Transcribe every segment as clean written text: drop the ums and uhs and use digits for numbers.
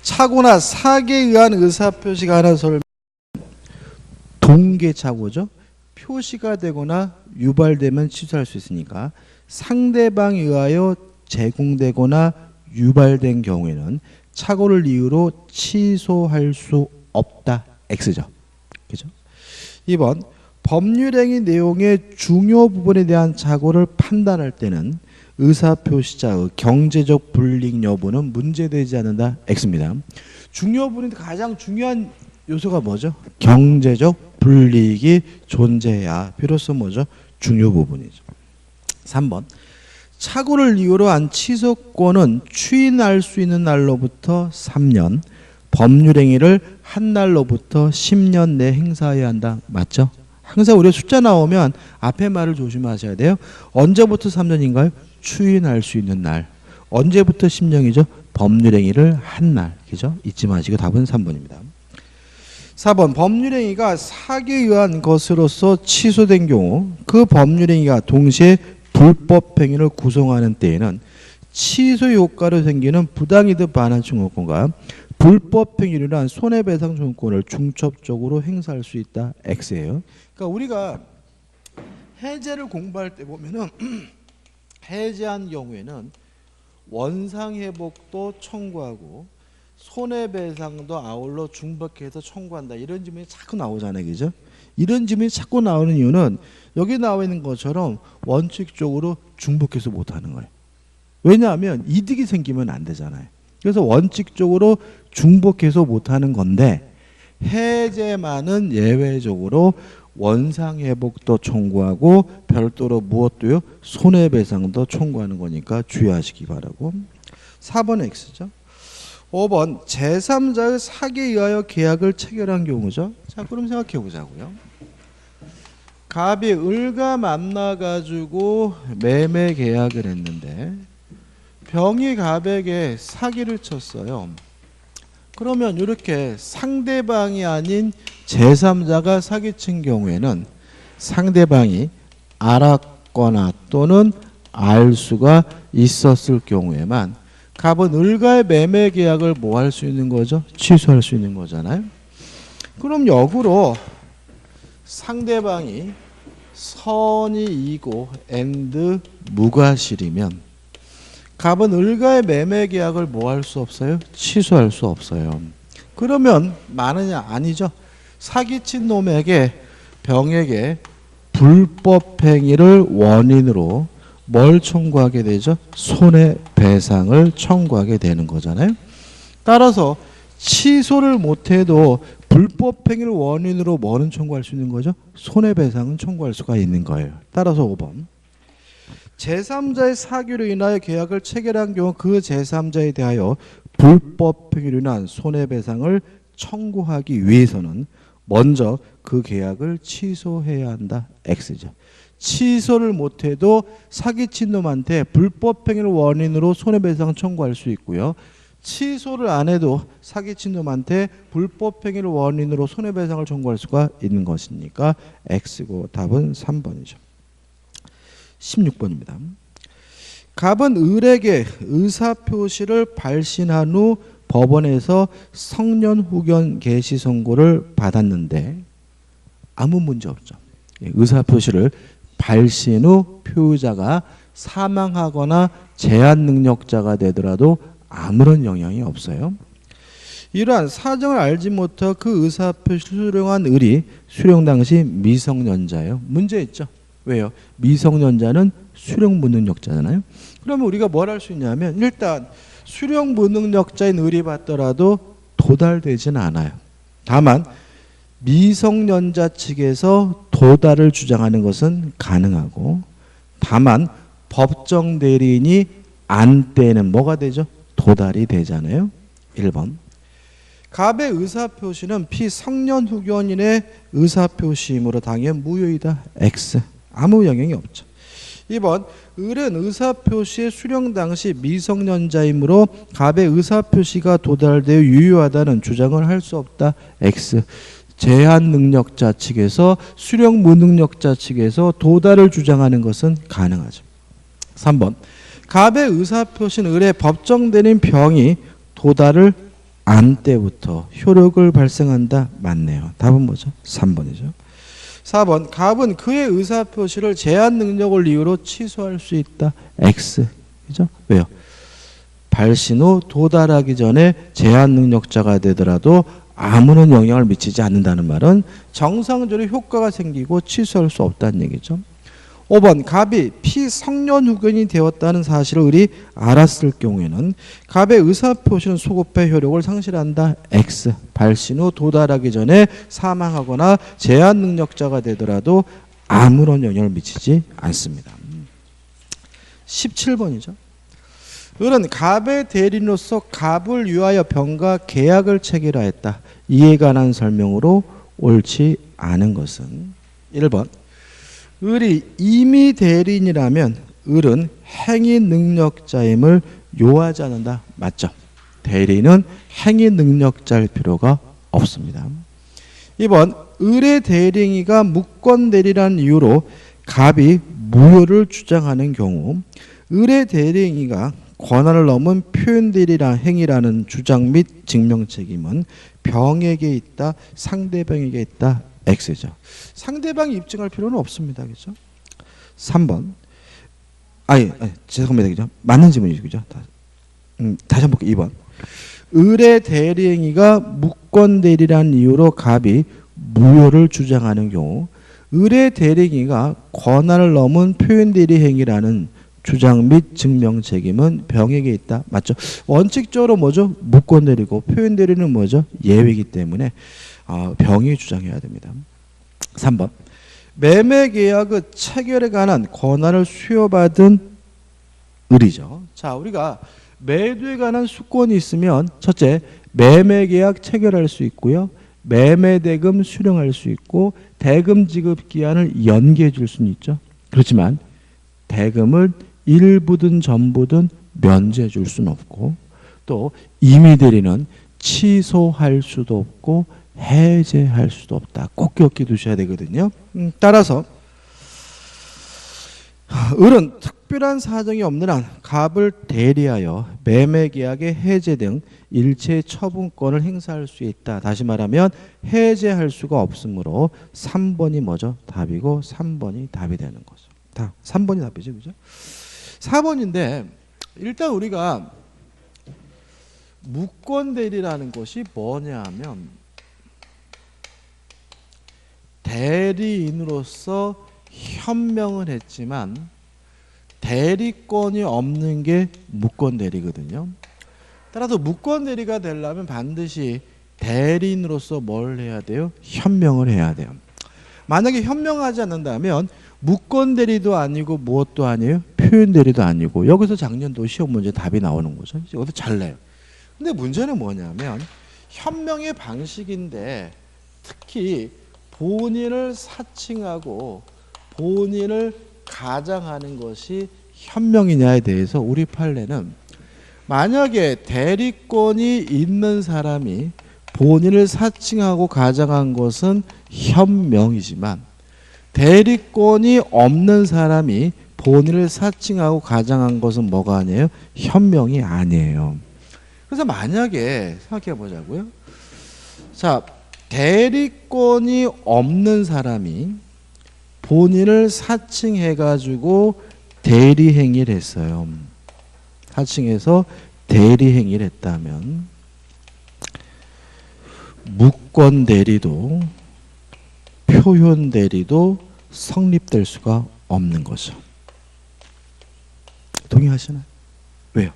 착오나 사기에 의한 의사표시가 하나 설명 동계착오죠. 표시가 되거나 유발되면 취소할 수 있으니까 상대방에 의하여 제공되거나 유발된 경우에는 착오를 이유로 취소할 수 없다. X죠. 그죠? 2번 법률행위 내용의 중요 부분에 대한 착오를 판단할 때는 의사표시자의 경제적 불이익 여부는 문제되지 않는다. X입니다. 중요 부분인데 가장 중요한 요소가 뭐죠? 경제적 불이익이 존재해야 비로소 뭐죠? 중요 부분이죠. 3번 착오를 이유로 한 취소권은 추인할 수 있는 날로부터 3년, 법률행위를 한 날로부터 10년 내 행사해야 한다. 맞죠? 항상 우리가 숫자 나오면 앞에 말을 조심하셔야 돼요. 언제부터 3년인가요? 추인할 수 있는 날. 언제부터 10년이죠? 법률행위를 한 날. 그죠? 잊지 마시고 답은 3번입니다. 4번 법률행위가 사기에 의한 것으로서 취소된 경우 그 법률행위가 동시에 불법행위를 구성하는 때에는 취소 효과로 생기는 부당이득 반환 청구권과 불법행위로 인한 손해배상 청구권을 중첩적으로 행사할 수 있다. X예요. 그러니까 우리가 해제를 공부할 때 보면은 해제한 경우에는 원상회복도 청구하고 손해배상도 아울러 중복해서 청구한다. 이런 질문이 자꾸 나오잖아요. 그죠? 이런 질문이 자꾸 나오는 이유는 여기 나와 있는 것처럼 원칙적으로 중복해서 못하는 거예요. 왜냐하면 이득이 생기면 안 되잖아요. 그래서 원칙적으로 중복해서 못하는 건데 해제만은 예외적으로 원상회복도 청구하고 별도로 무엇도요? 손해배상도 청구하는 거니까 주의하시기 바라고. 4번 X죠. 5번 제3자의 사기에 의하여 계약을 체결한 경우죠. 자, 그럼 생각해 보자고요. 갑이 을과 만나가지고 매매 계약을 했는데 병이 갑에게 사기를 쳤어요. 그러면 이렇게 상대방이 아닌 제3자가 사기친 경우에는 상대방이 알았거나 또는 알 수가 있었을 경우에만 갑은 을과의 매매 계약을 뭐 할 수 있는 거죠? 취소할 수 있는 거잖아요. 그럼 역으로 상대방이 선이이고 and 무과실이면 갑은 을과의 매매 계약을 뭐 할 수 없어요? 취소할 수 없어요. 그러면 많으냐? 아니죠. 사기친 놈에게 병에게 불법행위를 원인으로 뭘 청구하게 되죠? 손해배상을 청구하게 되는 거잖아요. 따라서 취소를 못해도 불법행위를 원인으로 뭐는 청구할 수 있는 거죠? 손해배상은 청구할 수가 있는 거예요. 따라서 5번 제3자의 사기로 인하여 계약을 체결한 경우 그 제3자에 대하여 불법행위로 인한 손해배상을 청구하기 위해서는 먼저 그 계약을 취소해야 한다. X죠. 취소를 못해도 사기친 놈한테 불법행위를 원인으로 손해배상 청구할 수 있고요. 취소를 안 해도 사기친 놈한테 불법행위를 원인으로 손해배상을 청구할 수가 있는 것이니까 X고 답은 3번이죠. 16번입니다. 갑은 을에게 의사표시를 발신한 후 법원에서 성년후견 개시 선고를 받았는데 아무 문제 없죠. 의사표시를 발신 후 표의자가 사망하거나 제한 능력자가 되더라도 아무런 영향이 없어요. 이러한 사정을 알지 못하고 그 의사표시를 수령한 을이 수령 당시 미성년자예요. 문제 있죠. 왜요? 미성년자는 수령 무능력자잖아요. 그러면 우리가 뭘 할 수 있냐면 일단 수령 무능력자인 을이 받더라도 도달되지는 않아요. 다만 미성년자 측에서 도달을 주장하는 것은 가능하고 다만 법정 대리인이 안 때는 뭐가 되죠? 도달이 되잖아요. 1번 갑의 의사표시는 피성년후견인의 의사표시이므로 당연 무효이다. X 아무 영향이 없죠. 2번 을은 의사표시의 수령 당시 미성년자이므로 갑의 의사표시가 도달되어 유효하다는 주장을 할 수 없다. X 제한 능력자 측에서 수령 무능력자 측에서 도달을 주장하는 것은 가능하죠. 3번 갑의 의사표시는 을의 법정 대리인 병이 도달을 안 때부터 효력을 발생한다. 맞네요. 답은 뭐죠? 3번이죠. 4번 갑은 그의 의사표시를 제한 능력을 이유로 취소할 수 있다. X. 그죠? 왜요? 발신 후 도달하기 전에 제한 능력자가 되더라도 아무런 영향을 미치지 않는다는 말은 정상적으로 효과가 생기고 취소할 수 없다는 얘기죠. 5번 갑이 피성년후견이 되었다는 사실을 을이 알았을 경우에는 갑의 의사표시는 소급의 효력을 상실한다. X. 발신 후 도달하기 전에 사망하거나 제한 능력자가 되더라도 아무런 영향을 미치지 않습니다. 17번이죠. 을은 갑의 대리인으로서 갑을 위하여 병과 계약을 체결하였다. 이에 관한 설명으로 옳지 않은 것은 1번 을이 이미 대리인이라면 을은 행위 능력자임을 요하지 않는다. 맞죠? 대리인은 행위 능력자일 필요가 없습니다. 2번 을의 대리인이가 무권 대리라는 이유로 갑이 무효를 주장하는 경우 을의 대리인이가 권한을 넘은 표현 대리라 행위라는 주장 및 증명 책임은 병에게 있다. 상대방에게 있다. X죠. 상대방이 입증할 필요는 없습니다. 그죠? 3번. 죄송합니다. 그죠? 맞는 질문이죠. 그죠? 다시 한번 볼게요. 2번. 을의 대리행위가 무권 대리라는 이유로 갑이 무효를 주장하는 경우 을의 대리행위가 권한을 넘은 표현 대리 행위라는 주장 및 증명 책임은 병에게 있다. 맞죠? 원칙적으로 뭐죠? 무권 대리고 표현 대리는 뭐죠? 예외이기 때문에 병이 주장해야 됩니다. 3번 매매 계약의 체결에 관한 권한을 수여받은 을이죠. 자, 우리가 매도에 관한 수권이 있으면 첫째 매매 계약 체결할 수 있고요. 매매 대금 수령할 수 있고 대금 지급 기한을 연기해 줄 수는 있죠. 그렇지만 대금을 일부든 전부든 면제해 줄 수는 없고 또 임의 대리는 취소할 수도 없고 해제할 수도 없다. 꼭 기억해 두셔야 되거든요. 따라서 을은 특별한 사정이 없는 한 갑을 대리하여 매매계약의 해제 등 일체 처분권을 행사할 수 있다. 다시 말하면 해제할 수가 없으므로 3번이 뭐죠? 답이고 3번이 답이 되는 거죠. 다 3번이 답이죠. 그죠? 4번인데 일단 우리가 무권 대리라는 것이 뭐냐 하면 대리인으로서 현명을 했지만 대리권이 없는 게 무권 대리거든요. 따라서 무권 대리가 되려면 반드시 대리인으로서 뭘 해야 돼요? 현명을 해야 돼요. 만약에 현명하지 않는다면 무권 대리도 아니고 무엇도 아니에요? 표현 대리도 아니고 여기서 작년도 시험 문제 답이 나오는 거죠. 여기서 잘 내요. 근데 문제는 뭐냐면 현명의 방식인데 특히 본인을 사칭하고 본인을 가장하는 것이 현명이냐에 대해서 우리 판례는 만약에 대리권이 있는 사람이 본인을 사칭하고 가장한 것은 현명이지만 대리권이 없는 사람이 본인을 사칭하고 가장한 것은 뭐가 아니에요? 현명이 아니에요. 그래서 만약에 생각해 보자고요. 자, 대리권이 없는 사람이 본인을 사칭해 가지고 대리행위를 했어요. 사칭해서 대리행위를 했다면 무권 대리도 표현 대리도 성립될 수가 없는 거죠. 동의하시나요? 왜요?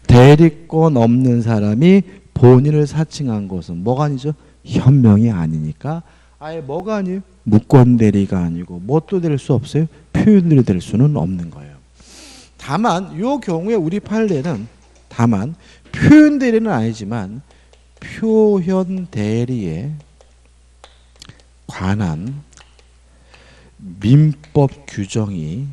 대리권 없는 사람이 본인을 사칭한 것은 뭐가 아니죠? 현명이 아니니까 아예 뭐가 아니에요? 무권 대리가 아니고 뭣도 될 수 없어요? 표현 대리 될 수는 없는 거예요. 다만 이 경우에 우리 판례는 다만 표현 대리는 아니지만 표현 대리에 관한 민법 규정이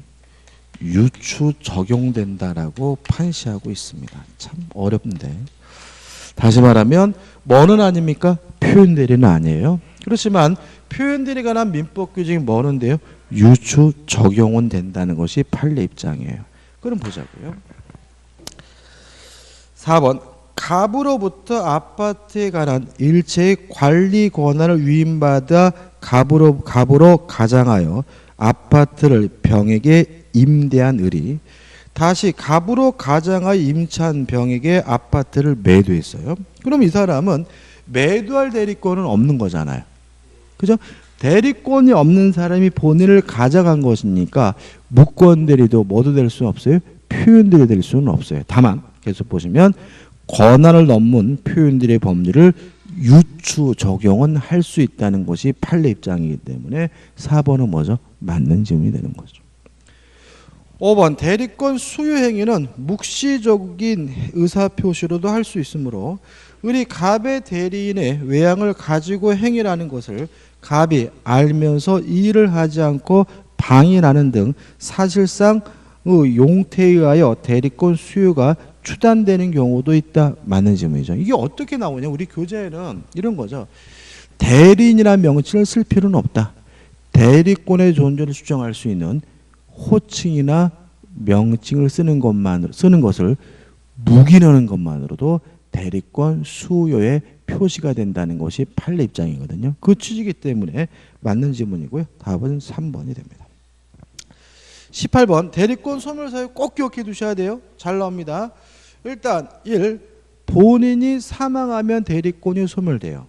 유추 적용된다라고 판시하고 있습니다. 참 어렵는데 다시 말하면 뭐는 아닙니까? 표현 대리는 아니에요. 그렇지만 표현 대리에 관한 민법 규정이 뭐는데요? 유추 적용은 된다는 것이 판례 입장이에요. 그럼 보자고요. 4번 갑으로부터 아파트에 관한 일체의 관리 권한을 위임받아 갑으로 가장하여 아파트를 병에게 임대한 을이 다시 갑으로 가장하여 임차한 병에게 아파트를 매도했어요. 그럼 이 사람은 매도할 대리권은 없는 거잖아요. 그죠? 대리권이 없는 사람이 본인을 가장한 것이니까 무권 대리도 뭐도 될 수는 없어요. 표현들이 될 수는 없어요. 다만 계속 보시면 권한을 넘은 표현들의 법률을 유추 적용은 할 수 있다는 것이 판례 입장이기 때문에 4번은 뭐죠? 맞는 질문이 되는 거죠. 5번 대리권 수요 행위는 묵시적인 의사표시로도 할 수 있으므로 을이 갑의 대리인의 외양을 가지고 행위라는 것을 갑이 알면서 이 일을 하지 않고 방해하는 등 사실상 용태에 의하여 대리권 수요가 추단되는 경우도 있다. 맞는 질문이죠. 이게 어떻게 나오냐? 우리 교재에는 이런 거죠. 대리인이라는 명칭을 쓸 필요는 없다. 대리권의 존재를 주장할 수 있는 호칭이나 명칭을 쓰는 것을 묵인하는 것만으로도 대리권 수요에 표시가 된다는 것이 판례 입장이거든요. 그 취지이기 때문에 맞는 질문이고요. 답은 3번이 됩니다. 18번 대리권 소멸사유 꼭 기억해 두셔야 돼요. 잘 나옵니다. 일단 1. 본인이 사망하면 대리권이 소멸돼요.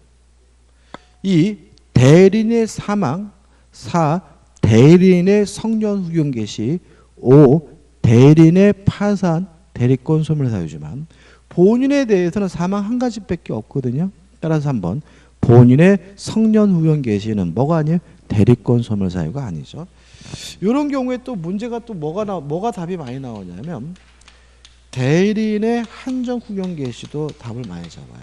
2. 대리인의 사망. 4. 대리인의 성년 후견 개시. 5. 대리인의 파산. 대리권 소멸사유지만 본인에 대해서는 사망 한 가지밖에 없거든요. 따라서 3번 본인의 성년 후견 개시는 뭐가 아니에요? 대리권 소멸사유가 아니죠. 이런 경우에 또 문제가 또 뭐가 답이 많이 나오냐면 대리인의 한정 후견 개시도 답을 많이 잡아요.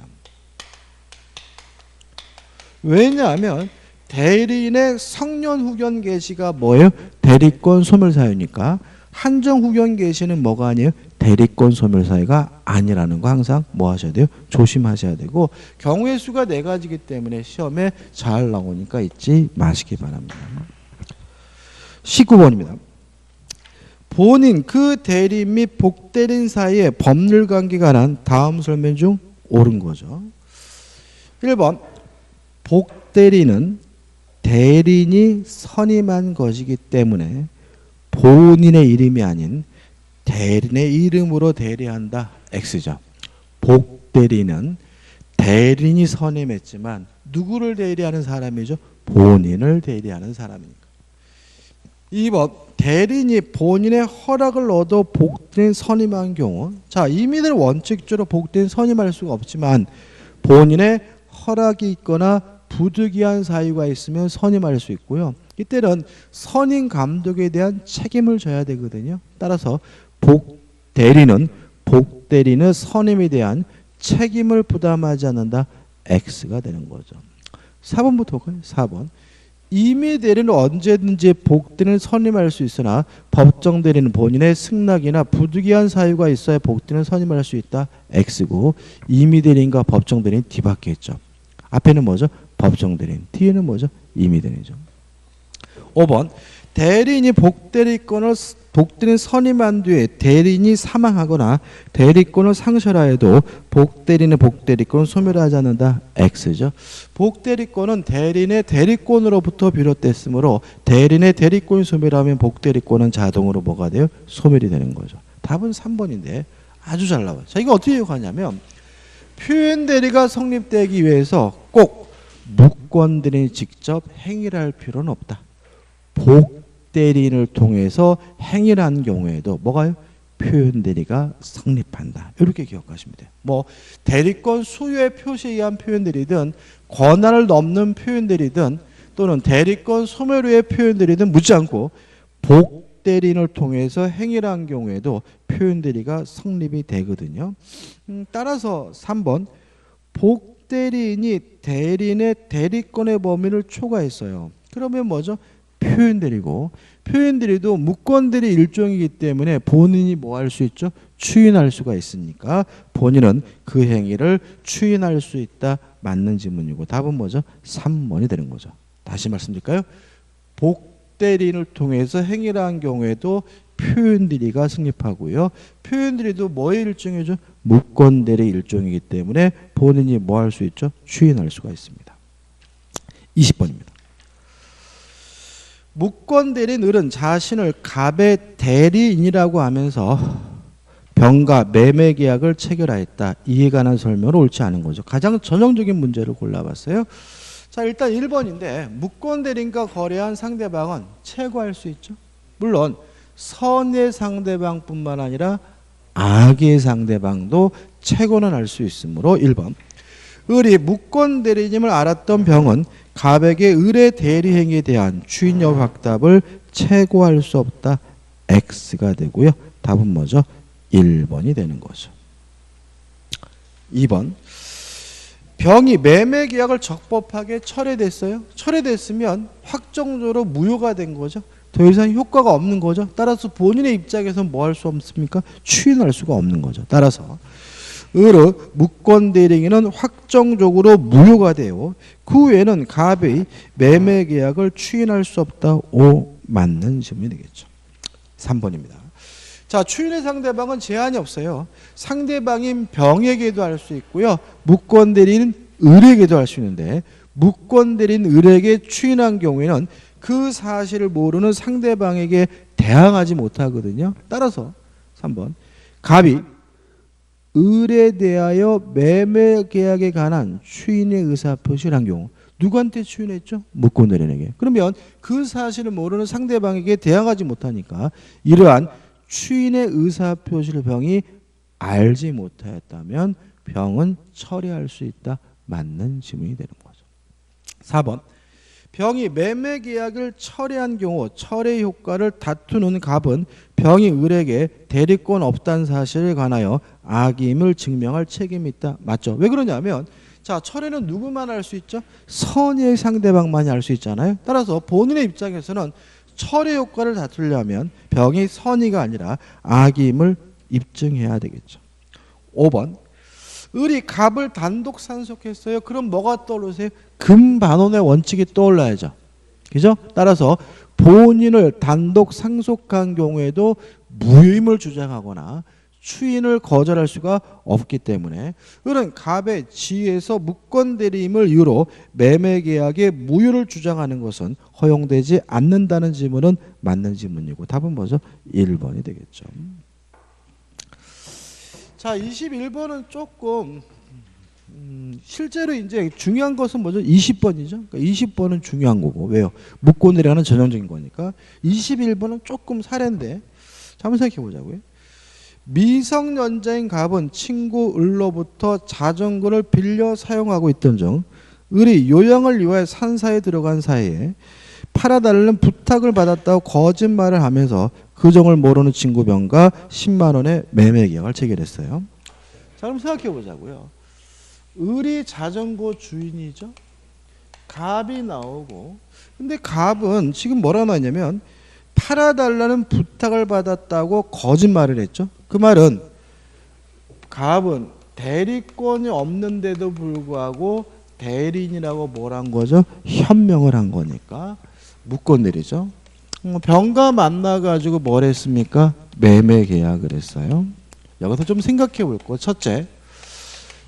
왜냐하면 대리인의 성년 후견 개시가 뭐예요? 대리권 소멸사유니까 한정 후견 개시는 뭐가 아니에요? 대리권 소멸사유가 아니라는 거 항상 뭐 하셔야 돼요? 조심하셔야 되고 경우의 수가 4가지이기 때문에 시험에 잘 나오니까 잊지 마시기 바랍니다. 19번입니다. 본인 그 대리인 및 복대리인 사이의 법률관계가 관한 다음 설명 중 옳은 거죠. 1번 복대리는 대리인이 선임한 것이기 때문에 본인의 이름이 아닌 대리인의 이름으로 대리한다. X죠. 복대리는 대리인이 선임했지만 누구를 대리하는 사람이죠? 본인을 대리하는 사람이니까. 2번 대리인이 본인의 허락을 얻어 복대리인 선임한 경우 자 임의대로 원칙적으로 복대리인 선임할 수가 없지만 본인의 허락이 있거나 부득이한 사유가 있으면 선임할 수 있고요. 이때는 선임 감독에 대한 책임을 져야 되거든요. 따라서 복대리는 선임에 대한 책임을 부담하지 않는다. X가 되는 거죠. 4번부터 볼까요? 4번 임의대리는 언제든지 복대리는 선임할 수 있으나 법정대리는 본인의 승낙이나 부득이한 사유가 있어야 복대리는 선임할 수 있다. X고 임의대리인과 법정대리인 뒤밖에 있죠. 앞에는 뭐죠? 법정대리인. 뒤에는 뭐죠? 임의대리인이죠. 5번 대리인이 복대리인 선임한 뒤에 대리인이 사망하거나 대리권을 상실하여도 복대리인의 복대리권을 소멸하지 않는다. X죠. 복대리권은 대리인의 대리권으로부터 비롯됐으므로 대리인의 대리권이 소멸하면 복대리권은 자동으로 뭐가 돼요? 소멸이 되는 거죠. 답은 3번인데 아주 잘 나와요. 자, 이거 어떻게 기억하냐면 표현대리가 성립되기 위해서 꼭 무권대리인이 직접 행위를 할 필요는 없다. 복대리인을 통해서 행위를 한 경우에도 뭐가요? 표현대리가 성립한다. 이렇게 기억하시면 돼요. 뭐 대리권 수요의 표시에 의한 표현대리든 권한을 넘는 표현대리든 또는 대리권 소멸 후의 표현대리든 묻지 않고 복대리인을 통해서 행위를 한 경우에도 표현대리가 성립이 되거든요. 따라서 3번 복대리인이 대리인의 대리권의 범위를 초과했어요. 그러면 뭐죠? 표현대리고 표현대리도 무권대리 일종이기 때문에 본인이 뭐 할 수 있죠? 추인할 수가 있으니까 본인은 그 행위를 추인할 수 있다. 맞는 질문이고 답은 뭐죠? 3번이 되는 거죠. 다시 말씀드릴까요? 복대리인을 통해서 행위를 한 경우에도 표현대리가 성립하고요. 표현대리도 뭐의 일종이죠? 무권대리 일종이기 때문에 본인이 뭐 할 수 있죠? 추인할 수가 있습니다. 20번입니다. 무권대리인 을은 자신을 갑의 대리인이라고 하면서 병가 매매 계약을 체결하였다. 이에 관한 설명은 옳지 않은 거죠. 가장 전형적인 문제를 골라봤어요. 자, 일단 1번인데 무권대리인과 거래한 상대방은 최고할 수 있죠. 물론 선의 상대방뿐만 아니라 악의 상대방도 최고는 할 수 있으므로 1번. 을이 무권대리님을 알았던 병은 갑에게 을의 대리행위에 대한 추인력 확답을 최고할 수 없다. X가 되고요. 답은 뭐죠? 1번이 되는 거죠. 2번. 병이 매매 계약을 적법하게 철회됐어요. 철회됐으면 확정적으로 무효가 된 거죠. 더 이상 효과가 없는 거죠. 따라서 본인의 입장에서 뭐 할 수 없습니까? 추인할 수가 없는 거죠. 따라서 을의 무권대리인은 확정적으로 무효가 되고 그 외에는 갑의 매매 계약을 추인할 수 없다. O 맞는 질문이 되겠죠. 3번입니다. 자, 추인의 상대방은 제한이 없어요. 상대방인 병에게도 할 수 있고요. 무권대리인 을에게도 할 수 있는데 무권대리인 을에게 추인한 경우에는 그 사실을 모르는 상대방에게 대항하지 못하거든요. 따라서 3번. 갑이 을에 대하여 매매 계약에 관한 추인의 의사표시를 한 경우 누구한테 추인했죠? 무권대리인에게. 그러면 그 사실을 모르는 상대방에게 대항하지 못하니까 이러한 추인의 의사표시를 병이 알지 못하였다면 병은 철회할 수 있다. 맞는 질문이 되는 거죠. 4번. 병이 매매 계약을 철회한 경우 철회 효과를 다투는 갑은 병이 을에게 대리권 없다는 사실에 관하여 악임을 증명할 책임이 있다. 맞죠? 왜 그러냐면 자, 철회는 누구만 할 수 있죠? 선의 상대방만이 할 수 있잖아요. 따라서 본인의 입장에서는 철회 효과를 다투려면 병이 선의가 아니라 악임을 입증해야 되겠죠. 5번. 을이 갑을 단독 상속했어요. 그럼 뭐가 떠오르세요? 금반원의 원칙이 떠올라야죠. 그죠? 따라서 본인을 단독 상속한 경우에도 무효임을 주장하거나 추인을 거절할 수가 없기 때문에 을은 갑의 지위에서 무권대리임을 이유로 매매계약의 무효를 주장하는 것은 허용되지 않는다는 질문은 맞는 질문이고 답은 뭐죠? 1번이 되겠죠. 자, 21번은 조금 실제로 이제 중요한 것은 뭐죠? 20번이죠. 그러니까 20번은 중요한 거고. 왜요? 무권대리하는 전형적인 거니까. 21번은 조금 사례인데 자, 한번 생각해 보자고요. 미성년자인 갑은 친구 을로부터 자전거를 빌려 사용하고 있던 중 을이 요양을 위하여 산사에 들어간 사이에 팔아달라는 부탁을 받았다고 거짓말을 하면서 그 정을 모르는 친구 병과 10만 원의 매매 계약을 체결했어요. 자, 그럼 생각해 보자고요. 을이 자전거 주인이죠. 갑이 나오고 근데 갑은 지금 뭐라 나왔냐면 팔아달라는 부탁을 받았다고 거짓말을 했죠. 그 말은 갑은 대리권이 없는데도 불구하고 대리인이라고 뭘 한 거죠? 현명을 한 거니까 무권대리죠. 병과 만나가지고 뭘 했습니까? 매매 계약을 했어요. 여기서 좀 생각해 볼 거. 첫째,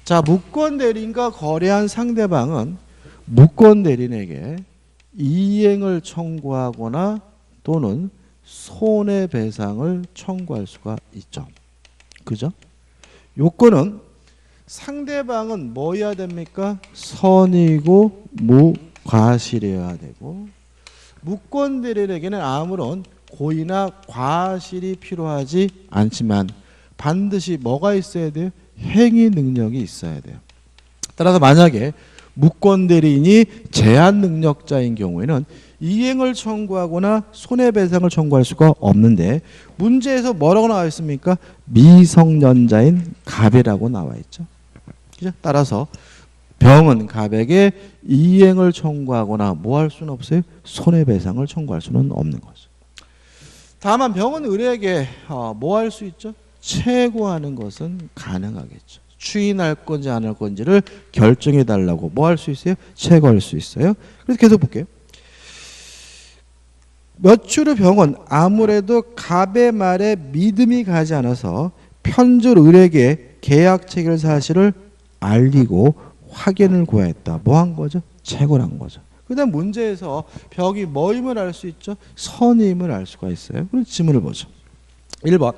자, 무권대리인과 거래한 상대방은 무권대리인에게 이행을 청구하거나 또는 손해배상을 청구할 수가 있죠. 그죠? 요건은 상대방은 뭐여야 됩니까? 선이고 무과실이어야 되고 무권대리인에게는 아무런 고의나 과실이 필요하지 않지만 반드시 뭐가 있어야 돼요? 행위 능력이 있어야 돼요. 따라서 만약에 무권대리인이 제한 능력자인 경우에는 이행을 청구하거나 손해배상을 청구할 수가 없는데 문제에서 뭐라고 나와 있습니까? 미성년자인 갑이라고 나와 있죠. 그죠? 따라서 병은 갑에게 이행을 청구하거나 뭐 할 수는 없어요? 손해배상을 청구할 수는 없는 거죠. 다만 병은 을에게 뭐 할 수 있죠? 최고하는 것은 가능하겠죠. 추인할 건지 안 할 건지를 결정해 달라고 뭐 할 수 있어요? 최고할 수 있어요. 그래서 계속 볼게요. 몇 주 후 병은 아무래도 갑의 말에 믿음이 가지 않아서 편지로 을에게 계약 체결 사실을 알리고 확인을 구했다. 뭐 한 거죠? 채굴한 거죠. 그 다음 문제에서 병이 뭐임을 알 수 있죠? 선임을 알 수가 있어요. 그럼 지문을 보죠. 1번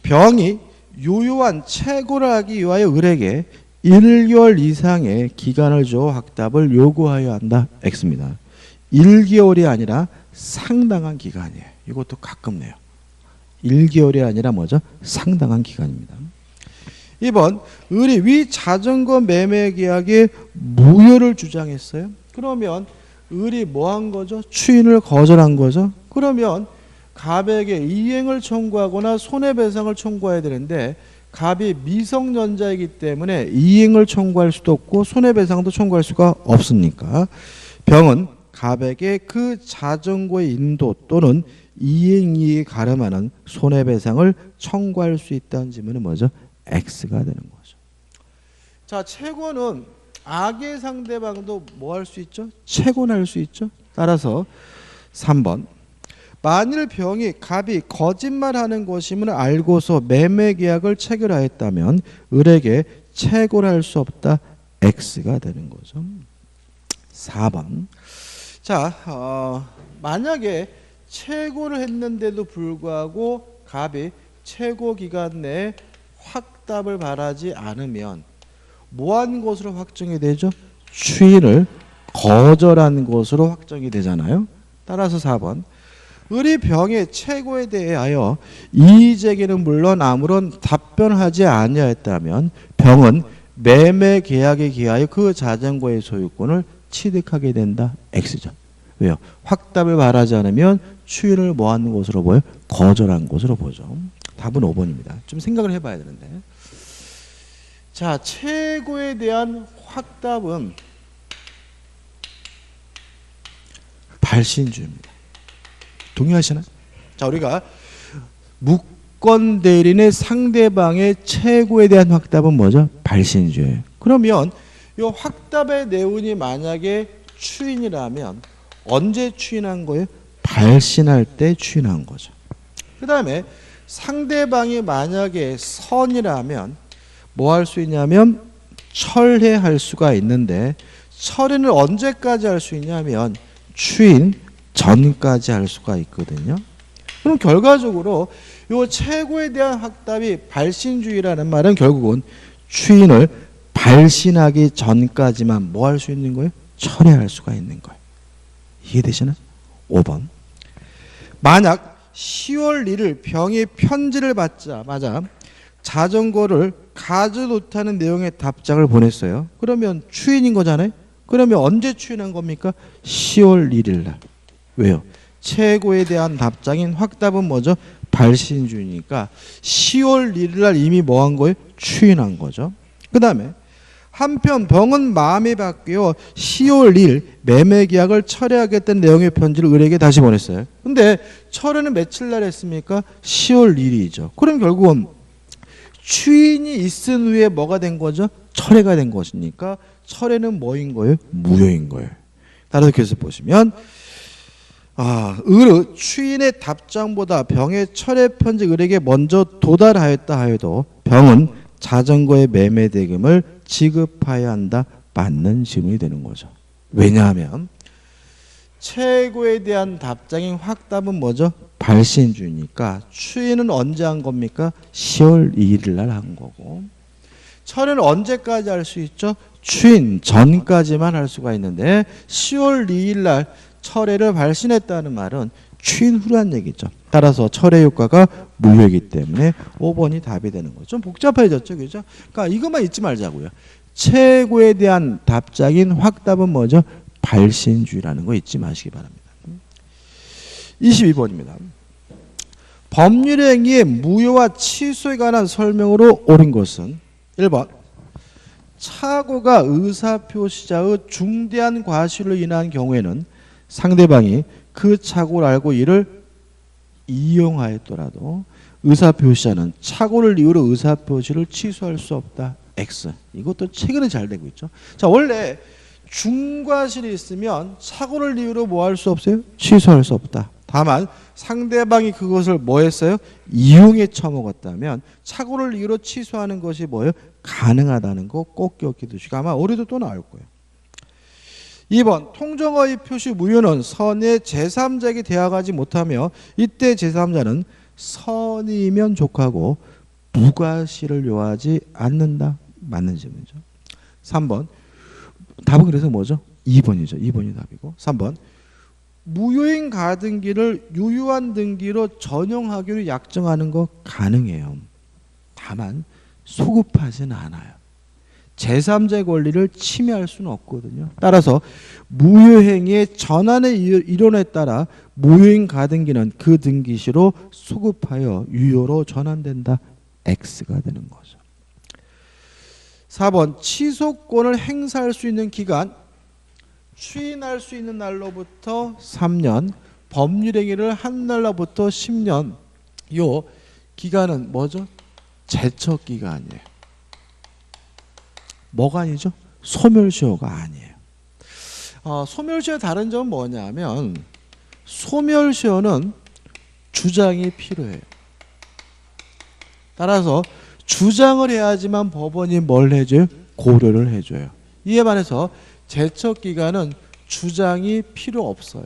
병이 유효한 채굴을 하기 위하여 을에게 1개월 이상의 기간을 줘 확답을 요구하여야 한다. X입니다. 1개월이 아니라 상당한 기간이에요. 이것도 가끔 내요. 1개월이 아니라 뭐죠? 상당한 기간입니다. 2번 을이 위 자전거 매매 계약에 무효를 주장했어요. 그러면 을이 뭐 한 거죠? 추인을 거절한 거죠. 그러면 갑에게 이행을 청구하거나 손해배상을 청구해야 되는데 갑이 미성년자이기 때문에 이행을 청구할 수도 없고 손해배상도 청구할 수가 없으니까 병은 갑에게 그 자전거의 인도 또는 이행이익에 가름하는 손해배상을 청구할 수 있다는 질문은 뭐죠? X가 되는 거죠. 자, 채권은 악의 상대방도 뭐 할 수 있죠? 채권할 수 있죠. 따라서 3번 만일 병이 갑이 거짓말하는 것임을 알고서 매매 계약을 체결하였다면 을에게 채권할 수 없다. X가 되는 거죠. 4번 자, 만약에 채고를 했는데도 불구하고 갑이 채고 기간 내에 확답을 바라지 않으면 뭐한 것으로 확정이 되죠? 추인을 거절한 것으로 확정이 되잖아요. 따라서 4번 을이 병의 채고에 대하여 이의제기는 물론 아무런 답변하지 아니하였다면 병은 매매 계약에 기하여 그 자전거의 소유권을 취득하게 된다. X죠. 왜요? 확답을 바라지 않으면 추인을 뭐하는 것으로 보여요? 거절한 것으로 보죠. 답은 5번입니다. 좀 생각을 해봐야 되는데. 자, 채고에 대한 확답은 발신주입니다. 동의하시나요? 자, 우리가 무권 대리인의 상대방의 채고에 대한 확답은 뭐죠? 발신주예요. 그러면 이 확답의 내용이 만약에 추인이라면 언제 추인한 거예요? 발신할 때 추인한 거죠. 그 다음에 상대방이 만약에 선이라면 뭐 할 수 있냐면 철회할 수가 있는데 철회는 언제까지 할 수 있냐면 추인 전까지 할 수가 있거든요. 그럼 결과적으로 이 채고에 대한 확답이 발신주의라는 말은 결국은 추인을 발신하기 전까지만 뭐 할 수 있는 거예요? 철회할 수가 있는 거예요. 이해되시나요? 5번 만약 10월 1일 병이 편지를 받자마자 자전거를 가져놓다는 내용의 답장을 보냈어요. 그러면 추인인 거잖아요. 그러면 언제 추인한 겁니까? 10월 1일 날. 왜요? 채고에 대한 답장인 확답은 뭐죠? 발신주의니까 10월 1일 날 이미 뭐 한 거예요? 추인한 거죠. 그 다음에 한편 병은 마음이 바뀌어 10월 1일 매매 계약을 철회하겠다는 내용의 편지를 을에게 다시 보냈어요. 근데 철회는 며칠 날 했습니까? 10월 1일이죠. 그럼 결국은 추인이 있은 후에 뭐가 된 거죠? 철회가 된 것이니까 철회는 뭐인 거예요? 무효인 거예요. 따라서 계속 보시면 을의 추인의 답장보다 병의 철회 편지 을에게 먼저 도달하였다 하여도 병은 자전거의 매매 대금을 지급해야 한다. 맞는 질문이 되는 거죠. 왜냐하면 채고에 대한 답장인 확답은 뭐죠? 발신주니까 추인은 언제 한 겁니까? 10월 2일 날 한 거고 철회는 언제까지 할 수 있죠? 추인 전까지만 할 수가 있는데 10월 2일 날 철회를 발신했다는 말은 추인 후란 얘기죠. 따라서 철회 효과가 무효이기 때문에 5번이 답이 되는 거죠. 좀 복잡해졌죠. 그죠? 그러니까 이것만 잊지 말자고요. 채고에 대한 답장인 확답은 뭐죠? 발신주의라는 거 잊지 마시기 바랍니다. 22번입니다. 법률 행위의 무효와 취소에 관한 설명으로 옳은 것은 1번 착오가 의사표시자의 중대한 과실로 인한 경우에는 상대방이 그 착오를 알고 이를 이용하였더라도 의사표시자는 착오를 이유로 의사표시를 취소할 수 없다. X. 이것도 최근에 잘 되고 있죠. 자, 원래 중과실이 있으면 착오를 이유로 뭐 할 수 없어요? 취소할 수 없다. 다만 상대방이 그것을 뭐 했어요? 이용해 처먹었다면 착오를 이유로 취소하는 것이 뭐예요? 가능하다는 거 꼭 기억해 두시고 아마 올해도 또 나올 거예요. 2번 통정어의 표시 무효는 선의 제3자에게 대항하지 못하며 이때 제3자는 선이면 족하고 무과시를 요하지 않는다. 맞는 질문이죠. 3번 답은 그래서 뭐죠? 2번이죠. 2번이 답이고 3번 무효인 가등기를 유효한 등기로 전용하기로 약정하는 거 가능해요. 다만 소급하지는 않아요. 제3자의 권리를 침해할 수는 없거든요. 따라서 무효행위의 전환의 이론에 따라 무효인 가등기는 그 등기시로 소급하여 유효로 전환된다. X가 되는 거죠. 4번 취소권을 행사할 수 있는 기간 추인할 수 있는 날로부터 3년 법률행위를 한 날로부터 10년 요 기간은 뭐죠? 제척기간이에요. 뭐가 아니죠? 소멸시효가 아니에요. 소멸시효의 다른 점은 뭐냐면 소멸시효는 주장이 필요해요. 따라서 주장을 해야지만 법원이 뭘 해줘요? 고려를 해줘요. 이에 반해서 제척기간은 주장이 필요 없어요.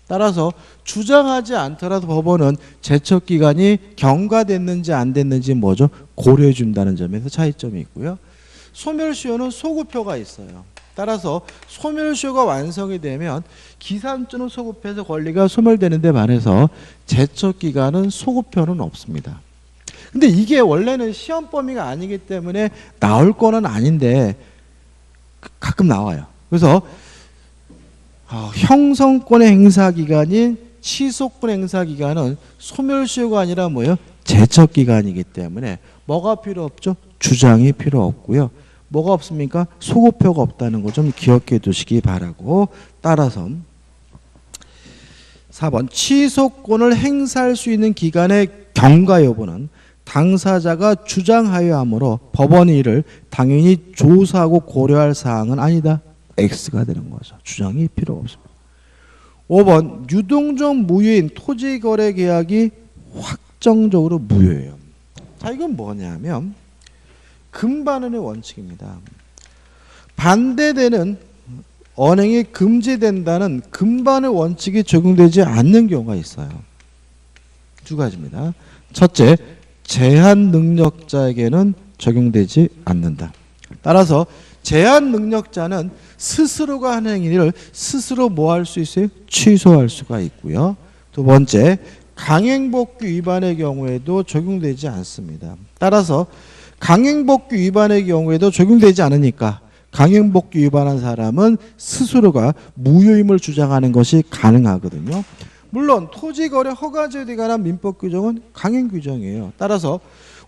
따라서 주장하지 않더라도 법원은 제척기간이 경과됐는지 안 됐는지 뭐죠? 고려해 준다는 점에서 차이점이 있고요. 소멸시효는 소급효가 있어요. 따라서 소멸시효가 완성이 되면 기산점은 소급해서 권리가 소멸되는 데 반해서 제척기간은 소급효는 없습니다. 근데 이게 원래는 시험 범위가 아니기 때문에 나올 거는 아닌데 가끔 나와요. 그래서 형성권의 행사기간인 취소권 행사기간은 소멸시효가 아니라 뭐예요? 제척기간이기 때문에 뭐가 필요 없죠? 주장이 필요 없고요. 뭐가 없습니까? 소급효가 없다는 거 좀 기억해 두시기 바라고 따라서 4번 취소권을 행사할 수 있는 기간의 경과 여부는 당사자가 주장하여 하므로 법원이 이를 당연히 조사하고 고려할 사항은 아니다. X가 되는 거죠. 주장이 필요 없습니다. 5번 유동적 무효인 토지거래 계약이 확정적으로 무효예요. 자, 이건 뭐냐면 금반원의 원칙입니다. 반대되는 언행이 금지된다는 금반의 원칙이 적용되지 않는 경우가 있어요. 두 가지입니다. 첫째, 제한 능력자에게는 적용되지 않는다. 따라서 제한 능력자는 스스로가 하는 행위를 스스로 뭐 할 수 있어요? 취소할 수가 있고요. 두 번째, 강행복귀 위반의 경우에도 적용되지 않습니다. 따라서 강행복귀 위반의 경우에도 적용되지 않으니까 강행복귀 위반한 사람은 스스로가 무효임을 주장하는 것이 가능하거든요. 물론 토지거래 허가제도에 관한 민법 규정은 강행 규정이에요. 따라서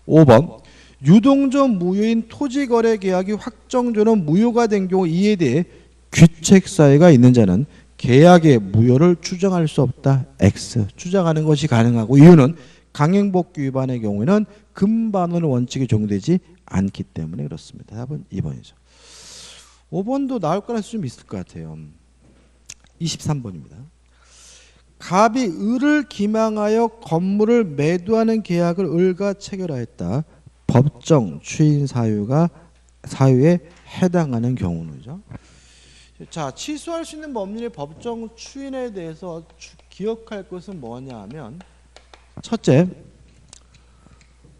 5번 유동적 무효인 토지거래 계약이 확정적으로 무효가 된 경우 이에 대해 귀책사유가 있는 자는 계약의 무효를 주장할 수 없다. X. 주장하는 것이 가능하고 이유는 강행복귀 위반의 경우에는 금반원 원칙이 적용되지 않기 때문에 그렇습니다. 답은 2번이죠. 5번도 나올 거라서 좀 있을 것 같아요. 23번입니다. 갑이 을을 기망하여 건물을 매도하는 계약을 을과 체결하였다. 법정 추인 사유에 해당하는 경우는죠. 자, 취소할 수 있는 법률의 법정 추인에 대해서 기억할 것은 뭐냐면 첫째,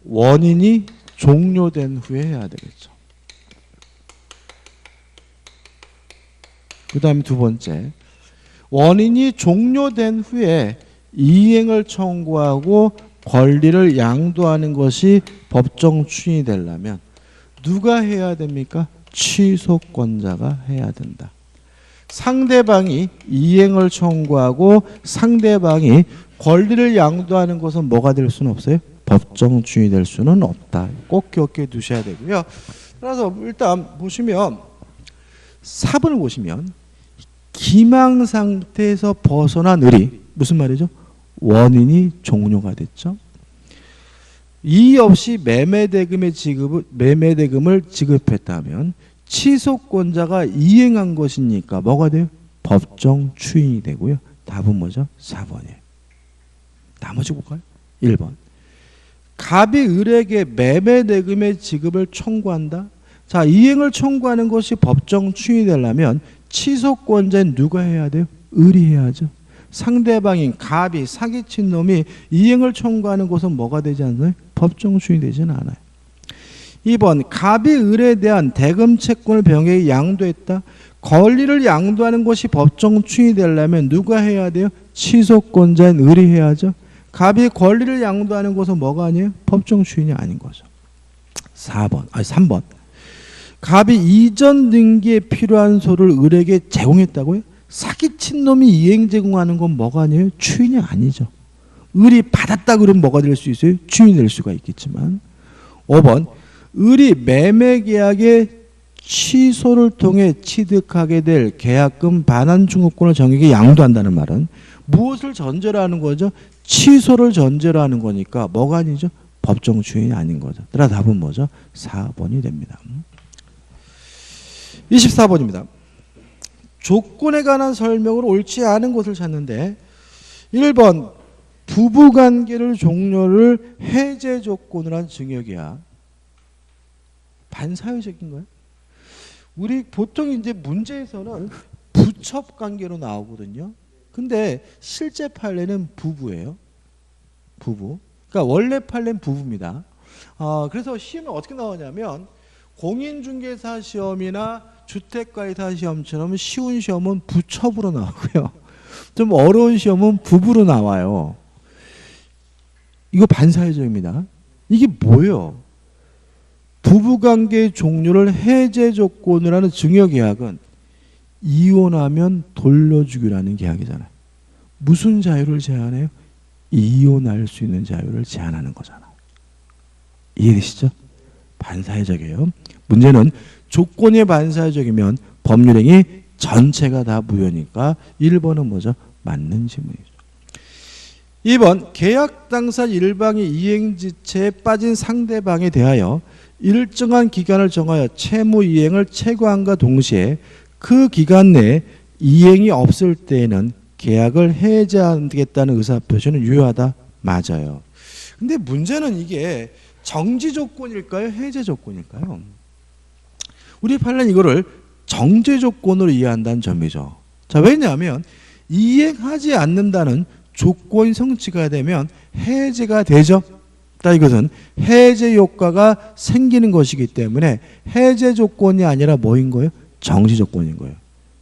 원인이 종료된 후에 해야 되겠죠. 그 다음에 두 번째, 원인이 종료된 후에 이행을 청구하고 권리를 양도하는 것이 법정 추인이 되려면 누가 해야 됩니까? 취소권자가 해야 된다. 상대방이 이행을 청구하고 상대방이 권리를 양도하는 것은 뭐가 될 수는 없어요? 법정 추인이 될 수는 없다. 꼭 기억해 두셔야 되고요. 따라서 일단 보시면 4번을 보시면 기망 상태에서 벗어난 을이 무슨 말이죠? 원인이 종료가 됐죠. 이의 없이 매매대금을 지급했다면 취소권자가 이행한 것이니까 뭐가 돼요? 법정 추인이 되고요. 답은 뭐죠? 4번이에요. 나머지 볼까요? 1번. 갑이 을에게 매매 대금의 지급을 청구한다. 자, 이행을 청구하는 것이 법정 추인이 되려면 취소권자인 누가 해야 돼요? 을이 해야죠. 상대방인 갑이 사기친 놈이 이행을 청구하는 것은 뭐가 되지 않나요? 법정 추인이 되지는 않아요. 2번. 갑이 을에 대한 대금 채권을 병에게 양도했다. 권리를 양도하는 것이 법정 추인이 되려면 누가 해야 돼요? 취소권자인 을이 해야죠. 갑이 권리를 양도하는 것은 뭐가 아니에요? 법정 추인이 아닌 거죠. 3번. 갑이 이전 등기에 필요한 소를 을에게 제공했다고요? 사기친 놈이 이행 제공하는 건 뭐가 아니에요? 추인이 아니죠. 을이 받았다 그러면 뭐가 될 수 있어요? 추인이 될 수가 있겠지만. 5번. 을이 매매계약의 취소를 통해 취득하게 될 계약금 반환 중급권을 정에게 양도한다는 말은 무엇을 전제로 하는 거죠? 취소를 전제로 하는 거니까 뭐가 아니죠? 법정 추인이 아닌 거죠. 따라서 답은 뭐죠? 4번이 됩니다. 24번입니다. 조건에 관한 설명으로 옳지 않은 것을 찾는데 1번 부부관계를 종료를 해제 조건으로 한 증여계약. 반사회적인 거예요. 우리 보통 이제 문제에서는 부첩 관계로 나오거든요. 근데 실제 판례는 부부예요. 부부. 그러니까 원래 판례는 부부입니다. 그래서 시험이 어떻게 나오냐면 공인중개사 시험이나 주택가이사 시험처럼 쉬운 시험은 부첩으로 나오고요. 좀 어려운 시험은 부부로 나와요. 이거 반사회적입니다. 이게 뭐예요? 부부관계 종료를 해제 조건으로 하는 증여계약은 이혼하면 돌려주기라는 계약이잖아요. 무슨 자유를 제한해요? 이혼할 수 있는 자유를 제한하는 거잖아요. 이해되시죠? 반사회적이에요. 문제는 조건이 반사회적이면 법률행위 전체가 다 무효니까 1번은 뭐죠? 맞는 질문이죠. 2번 계약 당사 일방이 이행지체에 빠진 상대방에 대하여 일정한 기간을 정하여 채무 이행을 채권함과 동시에 그 기간 내에 이행이 없을 때에는 계약을 해제하겠다는 의사표시는 유효하다. 맞아요. 근데 문제는 이게 정지 조건일까요? 해제 조건일까요? 우리 판례는 이거를 정지 조건으로 이해한다는 점이죠. 자, 왜냐하면 이행하지 않는다는 조건이 성취가 되면 해제가 되죠. 이것은 해제 효과가 생기는 것이기 때문에 해제 조건이 아니라 뭐인 거예요? 정지 조건인 거예요.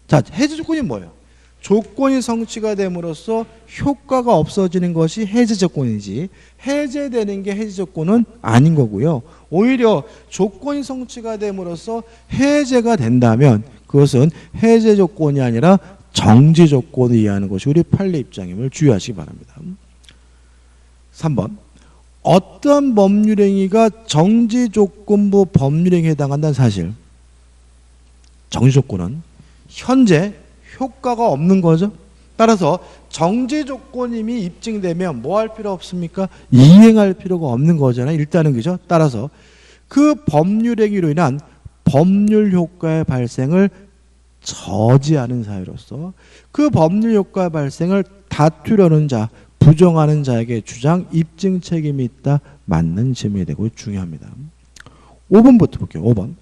자, 해제 조건이 뭐예요? 조건이 성취가 됨으로써 효과가 없어지는 것이 해제 조건이지 해제되는 게 해제 조건은 아닌 거고요. 오히려 조건이 성취가 됨으로써 해제가 된다면 그것은 해제 조건이 아니라 정지 조건을 이해하는 것이 우리 판례 입장임을 주의하시기 바랍니다. 3번. 어떤 법률행위가 정지조건부 법률행위에 해당한다는 사실. 정지조건은 현재 효과가 없는 거죠. 따라서 정지조건임이 입증되면 뭐 할 필요 없습니까? 이행할 필요가 없는 거잖아요. 일단은 그죠. 따라서 그 법률행위로 인한 법률 효과의 발생을 저지하는 사유로서 그 법률 효과의 발생을 다투려는 자, 부정하는 자에게 주장 입증 책임이 있다. 맞는 질문이 되고 중요합니다. 5번부터 볼게요. 5번.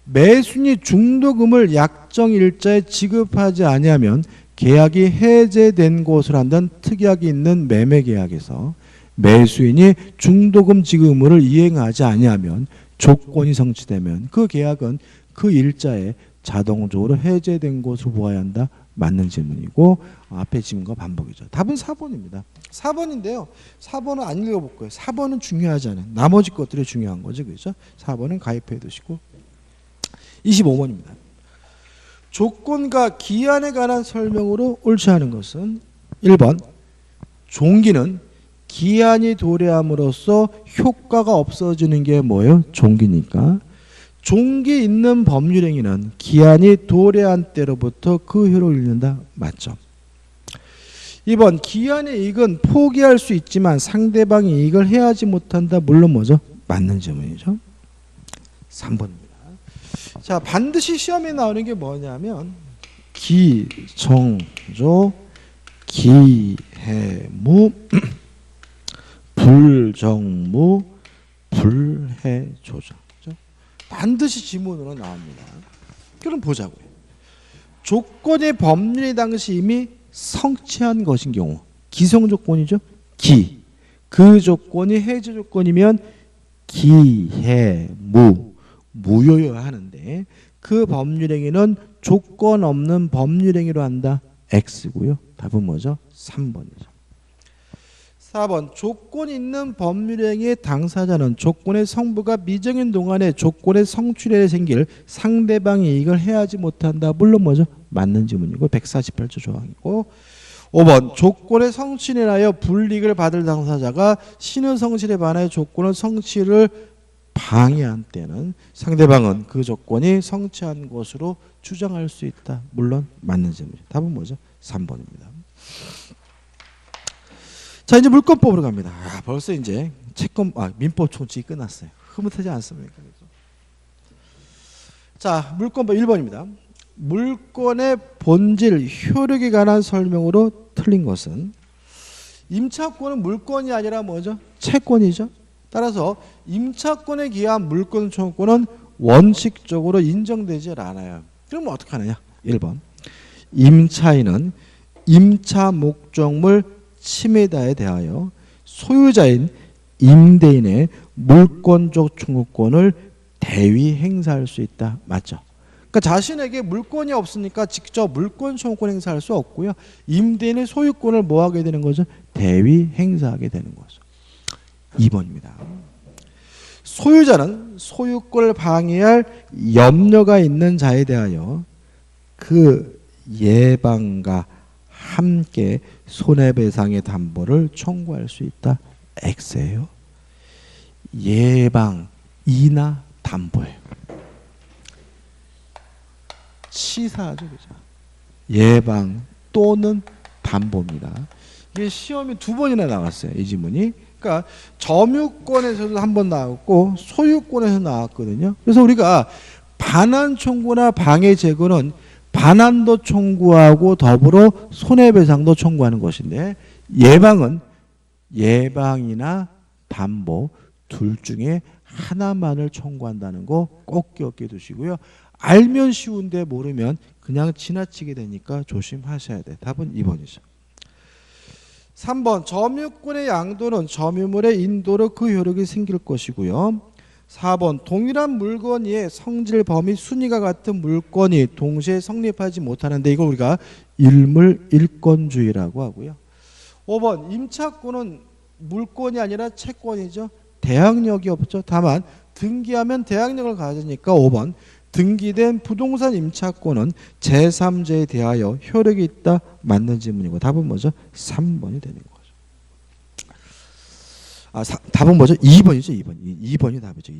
매수인이 중도금을 약정 일자에 지급하지 아니하면 계약이 해제된 것으로 한다는 특약이 있는 매매계약에서 매수인이 중도금 지급 의무를 이행하지 아니하면 조건이 성취되면 그 계약은 그 일자에 자동적으로 해제된 것으로 보아야 한다. 맞는 질문이고 앞에 질문과 반복이죠. 답은 4번입니다. 4번인데요. 4번은 안 읽어볼 거예요. 4번은 중요하지 않아요. 나머지 것들이 중요한 거죠. 그렇죠? 4번은 가입해 두시고 25번입니다. 조건과 기한에 관한 설명으로 옳지 않은 것은 1번 종기는 기한이 도래함으로써 효과가 없어지는 게 뭐예요? 종기니까. 종기 있는 법률행위는 기한이 도래한 때로부터 그 효력을 잃는다. 맞죠? 2번 기한의 이익은 포기할 수 있지만 상대방이 이익을 해하지 못한다. 물론 뭐죠? 맞는 질문이죠. 3번입니다. 자, 반드시 시험에 나오는 게 뭐냐면 기정조 기해무 불정무 불해조정. 그렇죠? 반드시 지문으로 나옵니다. 그럼 보자고요. 조건이 법률이 당시 이미 성취한 것인 경우 기성조건이죠. 기. 그 조건이 해제 조건이면 기해무 무효여야 하는데 그 법률행위는 조건 없는 법률행위로 한다. X고요. 답은 뭐죠? 3번이죠. 4번 조건 있는 법률행위의 당사자는 조건의 성부가 미정인 동안에 조건의 성취에 생길 상대방의 이익을 해하지 못한다. 물론 뭐죠? 맞는 지문이고 148조 조항이고 5번 조건의 성취에 인하여 불이익을 받을 당사자가 신의 성실에 반하여 조건의 성취를 방해한 때는 상대방은 그 조건이 성취한 것으로 주장할 수 있다. 물론 맞는 지문이죠. 답은 뭐죠? 3번입니다. 자, 이제 물권법으로 갑니다. 벌써 이제 민법 총칙이 끝났어요. 흐뭇하지 않습니까? 자, 물권법 1번입니다. 물권의 본질, 효력에 관한 설명으로 틀린 것은 임차권은 물권이 아니라 뭐죠? 채권이죠. 따라서 임차권에 기한 물권 청구권은 원칙적으로 인정되지 않아요. 그럼 어떻게 하느냐? 1번. 임차인은 임차 목적물 침해다에 대하여 소유자인 임대인의 물권적 청구권을 대위 행사할 수 있다. 맞죠? 그러니까 자신에게 물권이 없으니까 직접 물권 청구권 행사할 수 없고요. 임대인의 소유권을 뭐 하게 되는 거죠? 대위 행사하게 되는 거죠. 2번입니다. 소유자는 소유권을 방해할 염려가 있는 자에 대하여 그 예방과 함께 손해배상의 담보를 청구할 수 있다. X예요. 예방이나 담보예요. 치사하죠, 그죠? 예방 또는 담보입니다. 이게 시험이 2번이나 나왔어요. 이 지문이. 그러니까 점유권에서도 한 번 나왔고 소유권에서 나왔거든요. 그래서 우리가 반환 청구나 방해 제거는 반환도 청구하고 더불어 손해배상도 청구하는 것인데 예방은 예방이나 담보 둘 중에 하나만을 청구한다는 거 꼭 기억해 두시고요. 알면 쉬운데 모르면 그냥 지나치게 되니까 조심하셔야 돼. 답은 2번이죠. 3번 점유권의 양도는 점유물의 인도로 그 효력이 생길 것이고요. 4번 동일한 물건의 성질 범위 순위가 같은 물건이 동시에 성립하지 못하는데 이거 우리가 일물일권주의라고 하고요. 5번 임차권은 물권이 아니라 채권이죠. 대항력이 없죠. 다만 등기하면 대항력을 가지니까 5번 등기된 부동산 임차권은 제3자에 대하여 효력이 있다. 맞는 질문이고 답은 뭐죠? 3번이 되는 거죠. 답은 뭐죠? 2번이죠. 2번이 답이죠.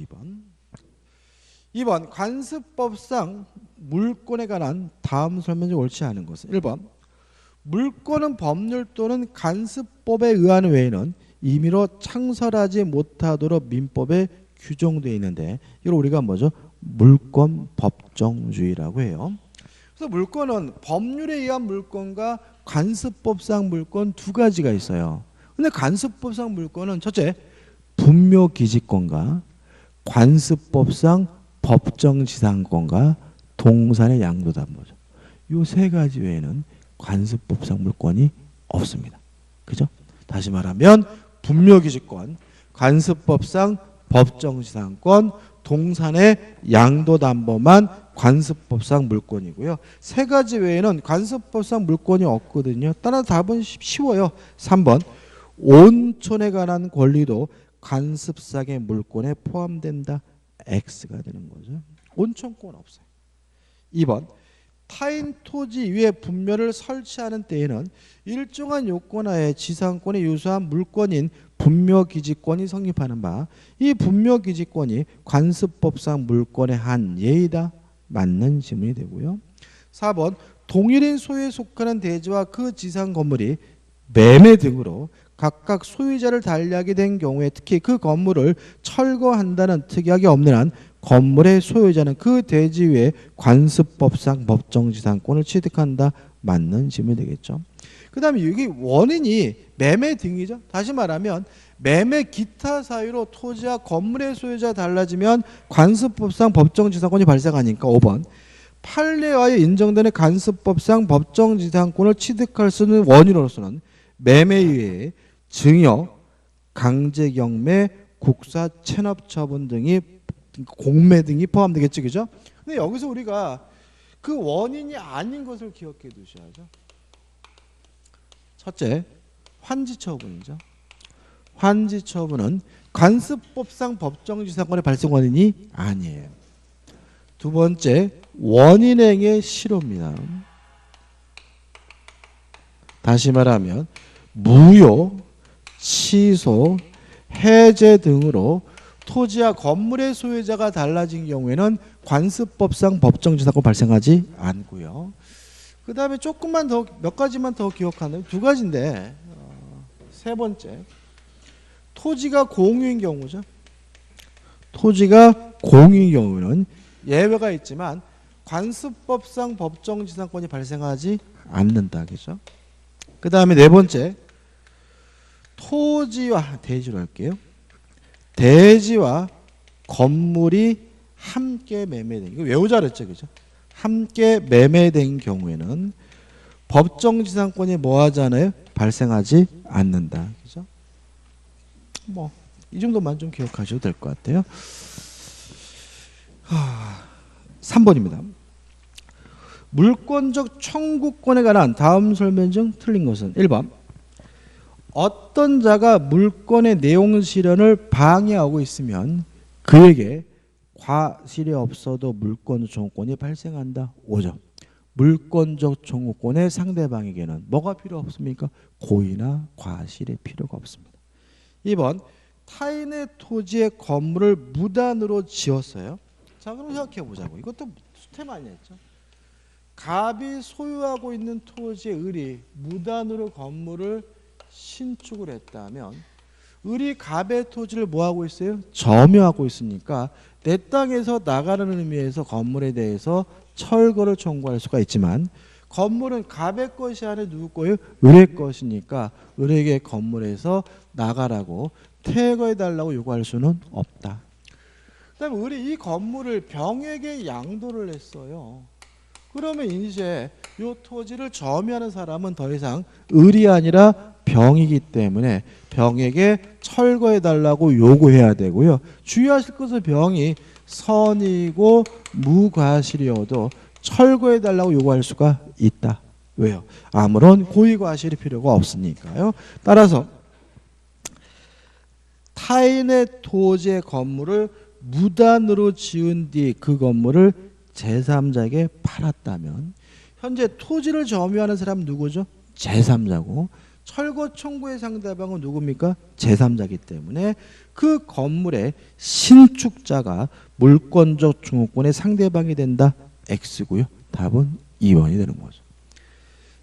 2번 관습법상 물권에 관한 다음 설명이 옳지 않은 것은 1번 물권은 법률 또는 관습법에 의한 외에는 임의로 창설하지 못하도록 민법에 규정되어 있는데 이걸 우리가 뭐죠? 물권 법정주의라고 해요. 그래서 물권은 법률에 의한 물권과 관습법상 물권 두 가지가 있어요. 근데 관습법상 물권은 첫째 분묘기지권과 관습법상 법정지상권과 동산의 양도담보죠. 이 세 가지 외에는 관습법상 물권이 없습니다. 그죠? 다시 말하면 분묘기지권, 관습법상 법정지상권, 동산의 양도담보만 관습법상 물권이고요. 세 가지 외에는 관습법상 물권이 없거든요. 따라서 답은 쉬워요. 3번 온천에 관한 권리도 관습상의 물권에 포함된다. X가 되는 거죠. 온천권 없어요. 2번 타인 토지 위에 분묘를 설치하는 때에는 일정한 요건하에 지상권에 유수한 물권인 분묘기지권이 성립하는 바 이 분묘기지권이 관습법상 물권의 한 예이다. 맞는 지문이 되고요. 4번 동일인 소유에 속하는 대지와 그 지상 건물이 매매 등으로 각각 소유자를 달리하게 된 경우에 특히 그 건물을 철거한다는 특약이 없는 한 건물의 소유자는 그 대지 위에 관습법상 법정지상권을 취득한다. 맞는 질문이 되겠죠. 그 다음에 여기 원인이 매매 등이죠. 다시 말하면 매매 기타 사유로 토지와 건물의 소유자가 달라지면 관습법상 법정지상권이 발생하니까 5번 판례하여 인정되는 관습법상 법정지상권을 취득할 수 있는 원인으로서는 매매에 의해 증여, 강제경매, 국사, 체납처분 등이 공매 등이 포함되겠죠, 그죠? 근데 여기서 우리가 그 원인이 아닌 것을 기억해 두셔야죠. 첫째, 환지처분이죠. 환지처분은 관습법상 법정지상권의 발생 원인이 아니에요. 두 번째, 원인행의 실효입니다. 다시 말하면 무효, 취소, 해제 등으로 토지와 건물의 소유자가 달라진 경우에는 관습법상 법정지상권 발생하지 않고요. 그 다음에 조금만 더, 몇 가지만 더 기억하는 두 가지인데, 세 번째, 토지가 공유인 경우죠. 토지가 공유인 경우는 예외가 있지만 관습법상 법정지상권이 발생하지 않는다, 그죠? 그 다음에 네 번째, 토지와 대지로 할게요. 대지와 건물이 함께 매매된, 이거 외우자 그랬죠, 그죠? 함께 매매된 경우에는 법정지상권이 뭐 하잖아요? 발생하지 않는다, 그죠? 뭐 이 정도만 좀 기억하셔도 될 것 같아요. 3번입니다. 물권적 청구권에 관한 다음 설명 중 틀린 것은 1번 어떤 자가 물권의 내용 실현을 방해하고 있으면 그에게 과실이 없어도 물권 청구권이 발생한다. 5점. 물권적 청구권의 상대방에게는 뭐가 필요 없습니까? 고의나 과실이 필요가 없습니다. 2번 타인의 토지에 건물을 무단으로 지었어요. 자, 그럼 생각해 보자고. 이것도 수태 많이 했죠. 갑이 소유하고 있는 토지에 을이 무단으로 건물을 신축을 했다면 을이 갑의 토지를 뭐하고 있어요? 점유하고 있으니까 내 땅에서 나가는 의미에서 건물에 대해서 철거를 청구할 수가 있지만 건물은 갑의 것이 아니라 누구 거예요? 을의 것이니까 을에게 건물에서 나가라고 퇴거해달라고 요구할 수는 없다. 그다음에 을이 이 건물을 병에게 양도를 했어요. 그러면 이제 이 토지를 점유하는 사람은 더 이상 을이 아니라 병이기 때문에 병에게 철거해달라고 요구해야 되고요. 주의하실 것은 병이 선이고 무과실이어도 철거해달라고 요구할 수가 있다. 왜요? 아무런 고의과실이 필요가 없으니까요. 따라서 타인의 토지의 건물을 무단으로 지은 뒤 그 건물을 제3자에게 팔았다면 현재 토지를 점유하는 사람은 누구죠? 제3자고 철거 청구의 상대방은 누굽니까? 제3자이기 때문에 그 건물의 신축자가 물권적 청구권의 상대방이 된다. X고요. 답은 2번이 되는 거죠.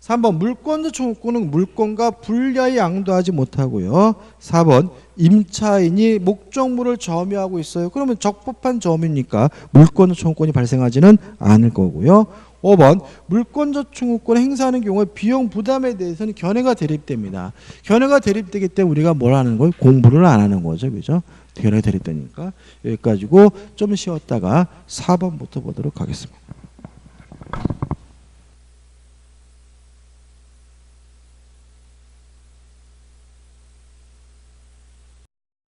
3번 물권적 청구권은 물권과 분리하여 양도하지 못하고요. 4번 임차인이 목적물을 점유하고 있어요. 그러면 적법한 점유니까 물권적 청구권이 발생하지는 않을 거고요. 5번 물권적 청구권을 행사하는 경우에 비용 부담에 대해서는 견해가 대립됩니다. 견해가 대립되기 때문에 우리가 뭘 하는 거예요? 공부를 안 하는 거죠. 그죠? 견해가 대립되니까 여기까지고 좀 쉬었다가 4번부터 보도록 하겠습니다.